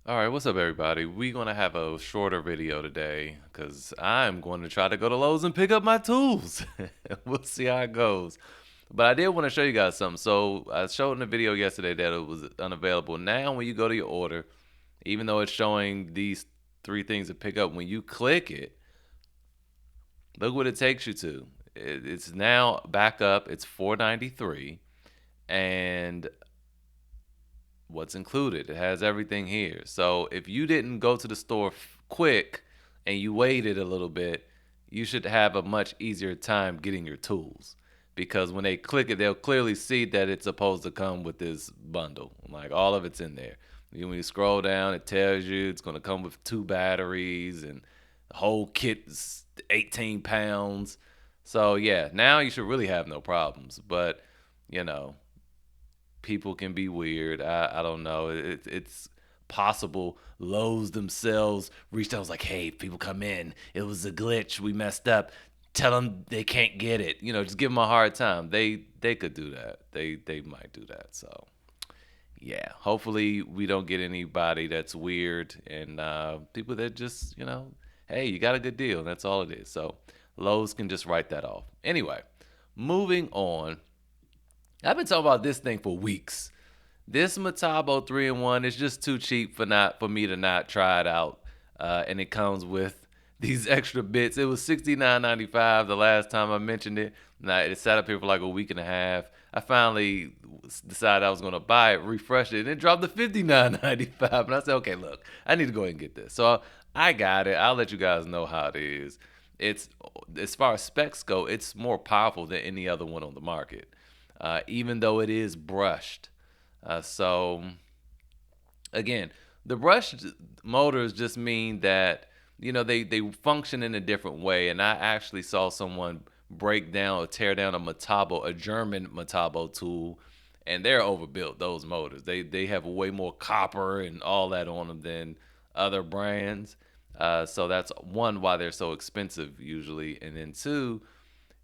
All right, what's up, everybody? We're going to have a shorter video today because I'm going to try to go to Lowe's and pick up my tools. We'll see how it goes. But I did want to show you guys something. So I showed in the video yesterday that it was unavailable. Now, when you go to your order, even though it's showing these three things to pick up, when you click it, look what it takes you to. It's now back up. It's $4.93, and what's included. It has everything here. So if you didn't go to the store quick and you waited a little bit, you should have a much easier time getting your tools. Because when they click it, they'll clearly see that it's supposed to come with this bundle. Like all of it's in there. When you scroll down, it tells you it's going to come with 2 batteries and the whole kit is 18 pounds. So yeah, now you should really have no problems. But, you know, people can be weird. I don't know. It's possible Lowe's themselves reached out and was like, hey, people come in. It was a glitch. We messed up. Tell them they can't get it. Just give them a hard time. They could do that. They might do that. So yeah, hopefully we don't get anybody that's weird and people that just hey, you got a good deal. That's all it is. So Lowe's can just write that off. Anyway, moving on. I've been talking about this thing for weeks. This Metabo 3-in-1 is just too cheap for me to not try it out. And it comes with these extra bits. It was $69.95 the last time I mentioned it. And it sat up here for like a week and a half. I finally decided I was going to buy it, refresh it, and it dropped to $59.95. And I said, okay, look, I need to go ahead and get this. So I got it. I'll let you guys know how it is. It's, as far as specs go, it's more powerful than any other one on the market, even though it is brushed. So again, the brushed motors just mean that they function in a different way. And I actually saw someone break down or tear down a German Metabo tool, and they're overbuilt. Those motors, they have way more copper and all that on them than other brands. So that's one, why they're so expensive usually, and then two,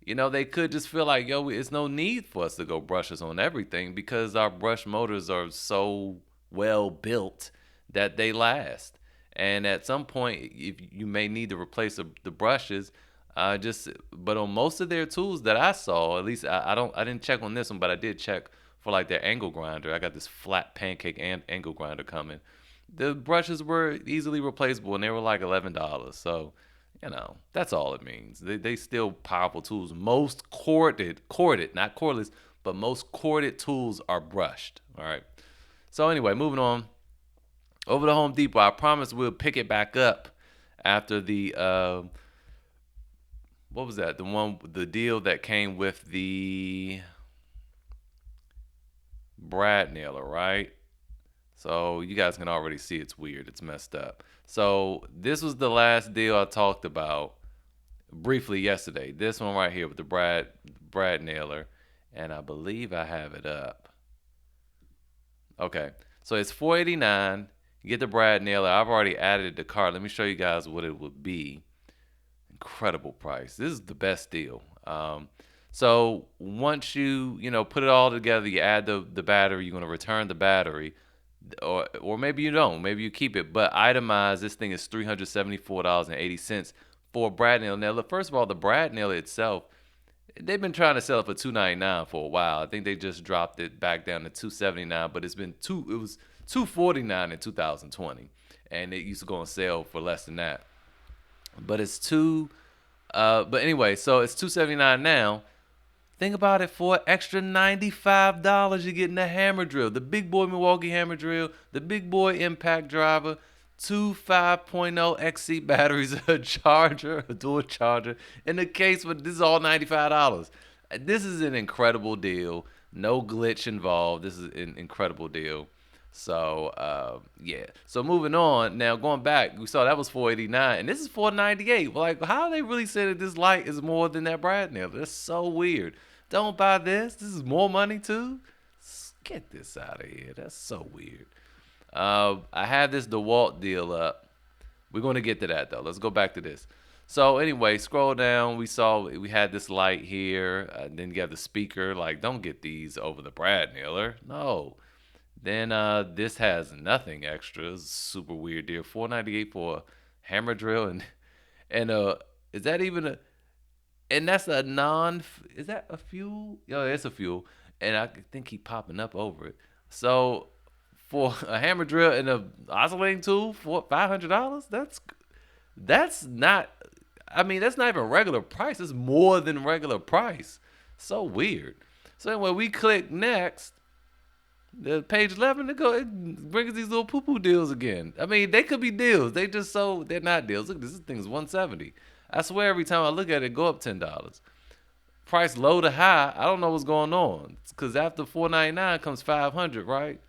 they could just feel like, yo, it's no need for us to go brushless on everything because our brush motors are so well built that they last. And at some point, if you may need to replace the brushes, but on most of their tools that I saw, at least I didn't check on this one, but I did check for like their angle grinder. I got this flat pancake and angle grinder coming. The brushes were easily replaceable, and they were like $11. So that's all it means. They still powerful tools. Most corded, not cordless, but most corded tools are brushed. All right. So anyway, moving on over to Home Depot. I promise we'll pick it back up after the what was that? The deal that came with the brad nailer, right? So you guys can already see it's weird. It's messed up. So this was the last deal I talked about briefly yesterday. This one right here with the Brad nailer, and I believe I have it up. Okay, so it's $4.89. You get the Brad nailer. I've already added it to cart. Let me show you guys what it would be. Incredible price. This is the best deal. So once you put it all together, you add the battery. You're gonna return the battery, or maybe you don't. Maybe you keep it. But itemized, this thing is $374.80 for a Brad nailer. Now, look, first of all, the Brad nailer itself, they've been trying to sell it for $299 for a while. I think they just dropped it back down to $279, but it was $249 in 2020, and it used to go on sale for less than that. But but anyway, so it's $279 now. Think about it, for an extra $95, you're getting the hammer drill, the big boy Milwaukee hammer drill, the big boy impact driver, two 5.0 XC batteries, a charger, a dual charger, and the case for this is all $95. This is an incredible deal. No glitch involved. This is an incredible deal. So yeah. So moving on. Now going back, we saw that was $489, and this is $498. Like, how they really say that this light is more than that brad nail? That's so weird. Don't buy this. This is more money too. Get this out of here. That's so weird. I had this DeWalt deal up. We're going to get to that though. Let's go back to this. So anyway, scroll down. We had this light here. Then you have the speaker. Like, don't get these over the brad nailer. No. Then this has nothing extra. It's a super weird deal. $4.98 for a hammer drill and is that even a and that's a non is that a fuel? Yo, it's a fuel. And I think he popping up over it. So for a hammer drill and a oscillating tool for $500, that's not. I mean, that's not even regular price. It's more than regular price. So weird. So anyway, we click next. The page 11 it brings these little poo poo deals again. I mean, they could be deals. They're not deals. Look, this thing's 170. I swear every time I look at it, go up $10. Price low to high. I don't know what's going on. Because after 499 comes 500, right?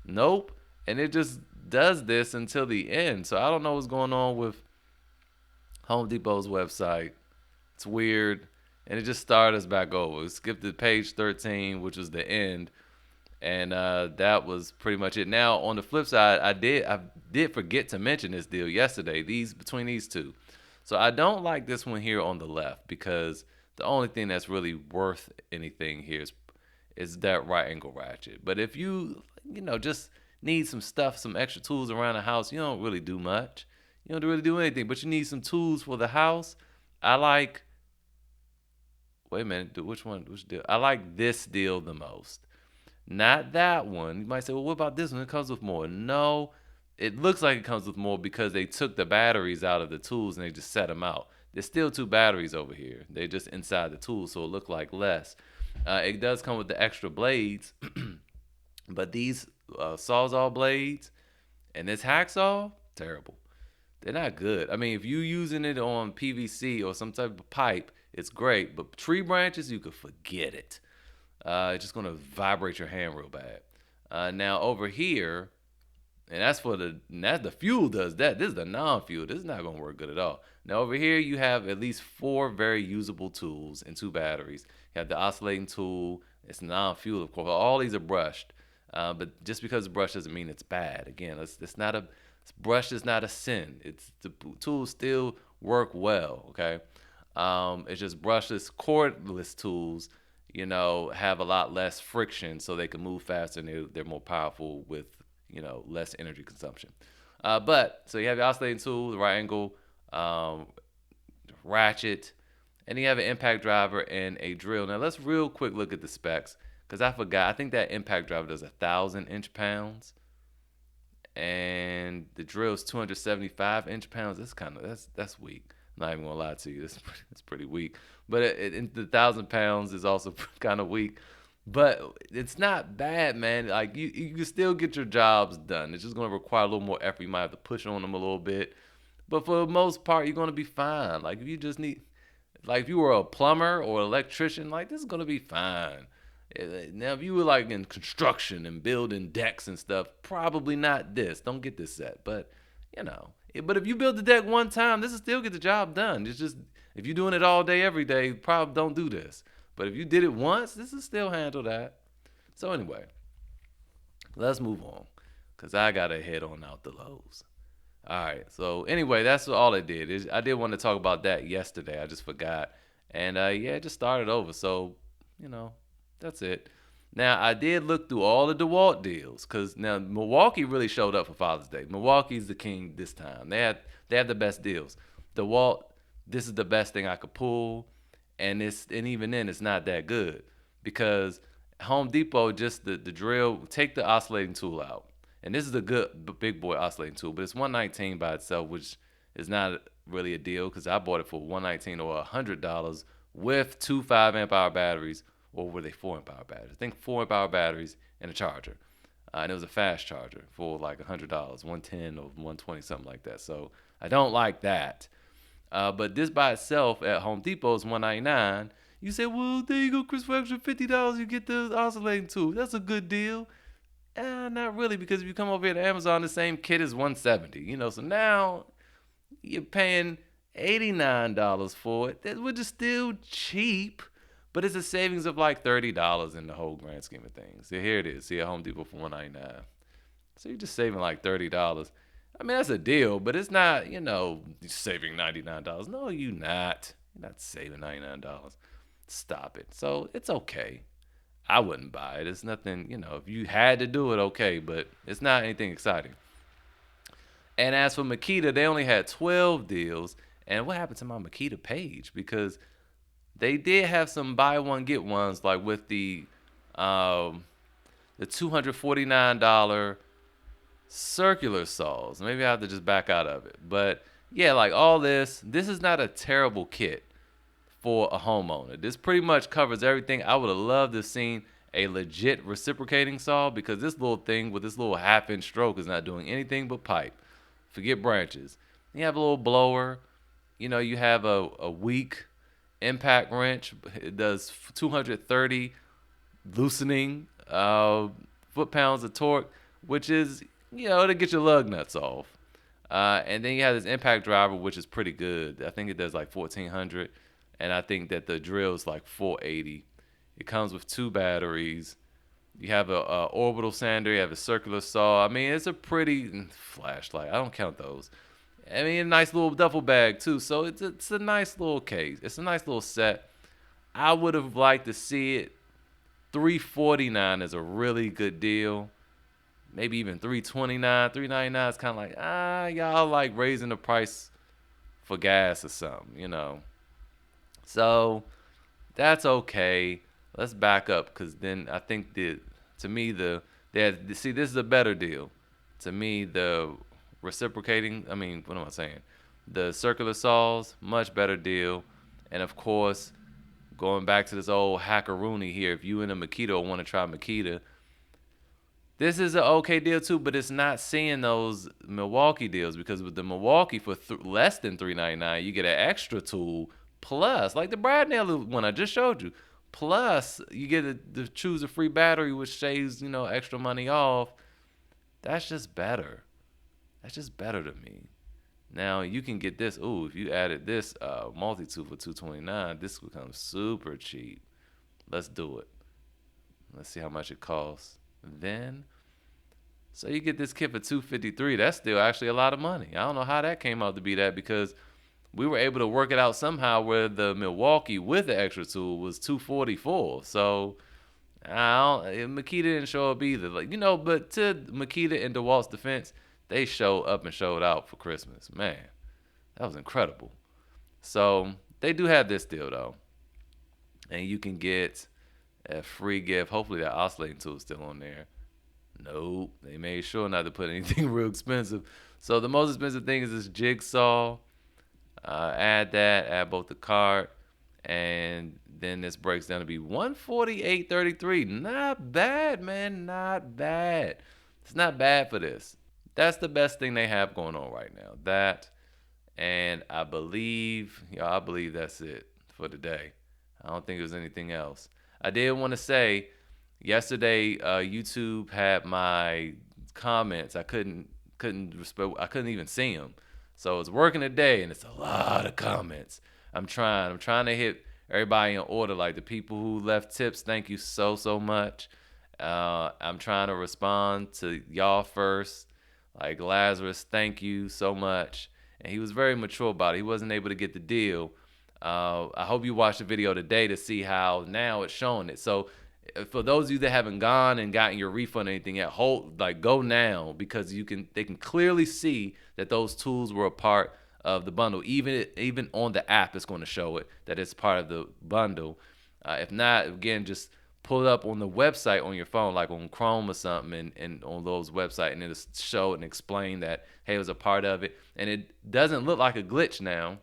Nope. And it just does this until the end. So I don't know what's going on with Home Depot's website. It's weird. And it just started us back over. We skipped to page 13, which was the end. And that was pretty much it. Now, on the flip side, I did forget to mention this deal yesterday, between these two. So I don't like this one here on the left because the only thing that's really worth anything here is that right angle ratchet. But if just need some stuff, some extra tools around the house, you don't really do much. You don't really do anything, but you need some tools for the house. I like, wait a minute, which deal? I like this deal the most. Not that one. You might say, well, what about this one? It comes with more. No, it looks like it comes with more because they took the batteries out of the tools and they just set them out. There's still two batteries over here. They're just inside the tools, so it look like less. It does come with the extra blades, but these Sawzall blades and this hacksaw, terrible. They're not good. I mean, if you using it on PVC or some type of pipe, it's great. But tree branches, you could forget it. It's just gonna vibrate your hand real bad. Now over here, and that's the fuel does that. This is the non-fuel. This is not gonna work good at all. Now over here, you have at least four very usable tools and two batteries. You have the oscillating tool. It's non-fuel, of course. All these are brushed, but just because it's brushed doesn't mean it's bad. Again, it's not a brush is not a sin. It's the tools still work well. Okay, it's just brushless, cordless tools have a lot less friction so they can move faster and they're more powerful with, less energy consumption. But so you have the oscillating tool, the right angle, ratchet, and you have an impact driver and a drill. Now let's real quick look at the specs because I forgot. I think that impact driver does 1,000 inch-pounds and the drill is 275 inch-pounds. That's weak. I'm not even gonna lie to you. It's pretty weak. But the 1,000 pounds is also kind of weak. But it's not bad, man. Like you can still get your jobs done. It's just gonna require a little more effort. You might have to push on them a little bit. But for the most part, you're gonna be fine. Like if you just need, like if you were a plumber or electrician, like this is gonna be fine. Now, if you were like in construction and building decks and stuff, probably not this. Don't get this set. But but if you build the deck one time, this will still get the job done. It's just if you're doing it all day, every day, probably don't do this. But if you did it once, this will still handle that. So anyway, let's move on, cause I gotta head on out the Lowe's. All right. So anyway, that's all I did. I did want to talk about that yesterday. I just forgot, and yeah, it just started over. So that's it. Now I did look through all the DeWalt deals because now Milwaukee really showed up for Father's Day. Milwaukee's the king this time. They have the best deals. DeWalt, this is the best thing I could pull, and even then it's not that good because Home Depot just the drill take the oscillating tool out, and this is a good big boy oscillating tool, but it's 119 by itself, which is not really a deal because I bought it for 119 or $100 with two 5 amp hour batteries. Or were they 4 amp hour batteries? I think 4 amp hour batteries and a charger. And it was a fast charger for like $100, 110 or 120, something like that. So I don't like that. But this by itself at Home Depot is $199. You say, well, there you go, Chris, for extra $50, you get the oscillating tool. That's a good deal. Not really, because if you come over here to Amazon, the same kit is $170. So now you're paying $89 for it, which is still cheap. But it's a savings of like $30 in the whole grand scheme of things. So here it is. See at Home Depot for $199. So you're just saving like $30. I mean, that's a deal, but it's not, saving $99. No, you're not. You're not saving $99. Stop it. So it's okay. I wouldn't buy it. It's nothing, if you had to do it, okay, but it's not anything exciting. And as for Makita, they only had 12 deals. And what happened to my Makita page? Because they did have some buy one get ones, like with um, the $249 circular saws. Maybe I have to just back out of it. But yeah, like all this is not a terrible kit for a homeowner. This pretty much covers everything. I would have loved to have seen a legit reciprocating saw, because this little thing with this little half-inch stroke is not doing anything but pipe. Forget branches. You have a little blower. You have a weak impact wrench. It does 230 loosening foot-pounds of torque, which is, to get your lug nuts off. And then you have this impact driver, which is pretty good. I think it does like 1,400, and I think that the drill is like 480. It comes with 2 batteries. You have a orbital sander. You have a circular saw. I mean, it's a pretty flashlight. I don't count those. I mean, a nice little duffel bag too. So it's a nice little case. It's a nice little set. I would have liked to see it. $349 is a really good deal. Maybe even $329, $399 is kind of like, y'all like raising the price for gas or something. So that's okay. Let's back up, because then I think to me see, this is a better deal. To me, the reciprocating, I mean, what am I saying? The circular saws, much better deal. And of course, going back to this old hackaroony here, if you in a Makita want to try Makita, this is an okay deal too, but it's not seeing those Milwaukee deals, because with the Milwaukee for less than $399, you get an extra tool plus, like the Brad Naylor one I just showed you. Plus, you get to choose a free battery, which shaves extra money off. That's just better. That's just better to me. Now you can get this. Ooh, if you added this multi-tool for $229, this becomes super cheap. Let's do it. Let's see how much it costs. Then, so you get this kit for $253. That's still actually a lot of money. I don't know how that came out to be that, because we were able to work it out somehow where the Milwaukee with the extra tool was $244. So Makita didn't show up either. But to Makita and DeWalt's defense, they showed up and showed out for Christmas. Man, that was incredible. So they do have this deal though, and you can get a free gift. Hopefully that oscillating tool is still on there. Nope, they made sure not to put anything real expensive. So the most expensive thing is this jigsaw. Add both the cart, and then this breaks down to be $148.33. Not bad, man, not bad. It's not bad for this. That's the best thing they have going on right now. That, and I believe that's it for today. I don't think there's anything else. I did want to say, yesterday YouTube had my comments. I couldn't even see them. So it's working today, and it's a lot of comments. I'm trying to hit everybody in order. Like the people who left tips, thank you so much. I'm trying to respond to y'all first. Like Lazarus, thank you so much. And he was very mature about it. He wasn't able to get the deal. I hope you watched the video today to see how now it's showing it. So for those of you that haven't gone and gotten your refund or anything yet, go now, because they can clearly see that those tools were a part of the bundle. Even on the app, it's going to show it that it's part of the bundle. If not, again, just pull it up on the website on your phone, like on Chrome or something, and on those websites, and it'll show and explain that, hey, it was a part of it. And it doesn't look like a glitch now,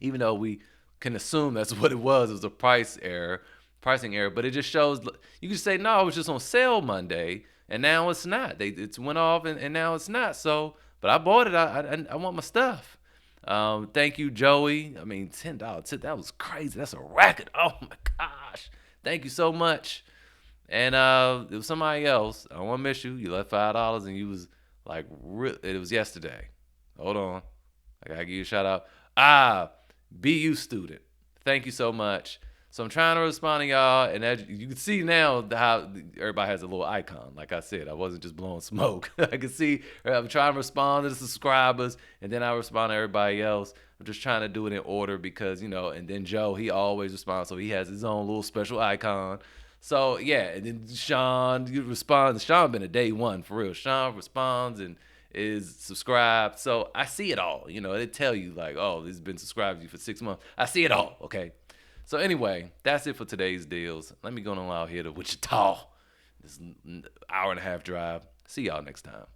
even though we can assume that's what it was. It was a pricing error, but it just shows. You can say, no, it was just on sale Monday, and now it's not. It's went off, and now it's not. So, but I bought it. I want my stuff. Thank you, Joey. I mean, $10. That was crazy. That's a racket. Oh my gosh. Thank you so much. And it was somebody else. I don't want to miss you. You left $5, and you was like, it was yesterday. Hold on. I gotta give you a shout out. BU student. Thank you so much. So I'm trying to respond to y'all, and as you can see now how everybody has a little icon. Like I said, I wasn't just blowing smoke. I can see I'm trying to respond to the subscribers, and then I respond to everybody else. I'm just trying to do it in order because, and then Joe, he always responds, so he has his own little special icon. So yeah, and then Sean you respond. Sean been a day one for real. Sean responds and is subscribed. So I see it all. You know, they tell you like, oh, this has been subscribed to you for 6 months. I see it all. Okay. So anyway, that's it for today's deals. Let me go on out here to Wichita. This hour and a half drive. See y'all next time.